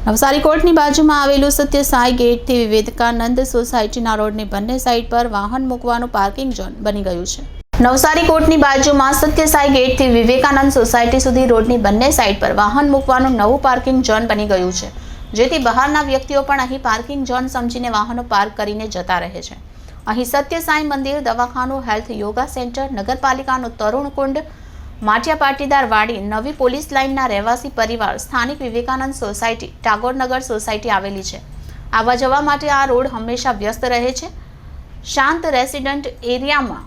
નવસારી કોર્ટની બાજુમાં આવેલું સત્ય સાઈ ગેટથી વિવેકાનંદ સોસાયટીના રોડની બંને સાઈડ પર વાહન મૂકવાનું પાર્કિંગ ઝોન બની ગયું છે। નવસારી કોર્ટની બાજુમાં સત્ય સાઈ ગેટથી વિવેકાનંદ સોસાયટી સુધી રોડની બંને સાઈડ પર વાહન મૂકવાનું નવું પાર્કિંગ ઝોન બની ગયું છે, જેથી બહારના વ્યક્તિઓ પણ અહીં પાર્કિંગ ઝોન સમજીને વાહનો પાર્ક કરીને જતા રહે છે। અહીં સત્ય સાઈ મંદિર, દવાખાનું, હેલ્થ યોગા સેન્ટર, નગરપાલિકાનું તરુણ કુંડ, માટિયા પાટીદાર વાડી, નવી પોલીસ લાઇનના રહેવાસી પરિવાર, સ્થાનિક વિવેકાનંદ સોસાયટી, ટાગોરનગર સોસાયટી આવેલી છે। આવવા જવા માટે આ રોડ હંમેશા વ્યસ્ત રહે છે। શાંત રેસિડન્ટ એરિયામાં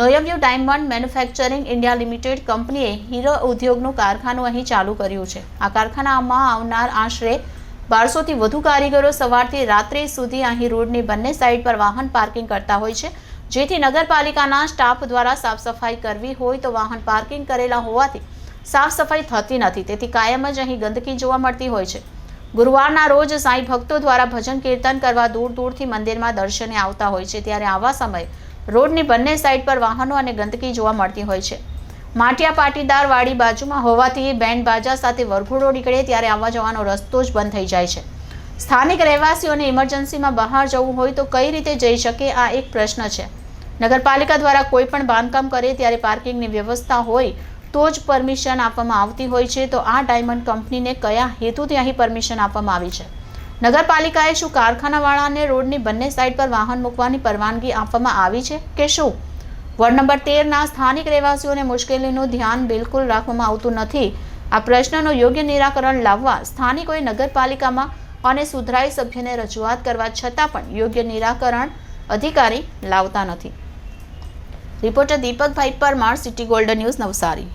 નોયવ્યુ ડાયમંડ મેન્યુફેક્ચરિંગ ઇન્ડિયા લિમિટેડ કંપનીએ હીરો ઉદ્યોગનું કારખાનું અહીં ચાલુ કર્યું છે। આ કારખાનામાં આવનાર આશરે 1200થી વધુ કારીગરો સવારથી રાત્રે સુધી અહીં રોડની બંને સાઈડ પર વાહન પાર્કિંગ કરતા હોય છે, જેથી નગરપાલિકાના સ્ટાફ દ્વારા સાફ સફાઈ કરવી હોય તો વાહન પાર્કિંગ કરેલા હોવાથી સાફ સફાઈ થતી નથી, તેથી કાયમ જ અહીં ગંદકી જોવા મળતી હોય છે। ગુરુવારના રોજ સાંઈ ભક્તો દ્વારા ભજન કીર્તન કરવા દૂર દૂરથી મંદિરમાં દર્શને આવતા હોય છે, ત્યારે આવા સમયે રોડની બંને સાઈડ પર વાહનો અને ગંદકી જોવા મળતી હોય છે। માટિયા પાટીદાર વાડી બાજુમાં હોવાથી બેન્ડ બાજા સાથે વરઘોડો નીકળે ત્યારે આવવા જવાનો રસ્તો જ બંધ થઈ જાય છે। સ્થાનિક રહેવાસીઓને ઇમરજન્સીમાં બહાર જવું હોય તો કઈ રીતે જઈ શકે, આ એક પ્રશ્ન છે। નગરપાલિકા દ્વારા કોઈ પણ બાંધકામ કરે ત્યારે પાર્કિંગની વ્યવસ્થા હોય તો જ પરમિશન આપવામાં આવતી હોય છે, તો આ ડાયમંડ કંપનીને કયા હેતુથી અહીં પરમિશન આપવામાં આવી છે? નગરપાલિકાએ શું કારખાનાવાળાને રોડની બંને સાઈડ પર વાહન મૂકવાની પરવાનગી આપવામાં આવી છે કે શું? વોર્ડ નંબર 13ના સ્થાનિક રહેવાસીઓને મુશ્કેલીનું ધ્યાન બિલકુલ રાખવામાં આવતું નથી। આ પ્રશ્નનું યોગ્ય નિરાકરણ લાવવા સ્થાનિકોએ નગરપાલિકામાં અને સુધરાઈ સભ્યને રજૂઆત કરવા છતાં પણ યોગ્ય નિરાકરણ અધિકારી લાવતા નથી। Reporter Deepakbhai Parmar, city golden news, Navsari.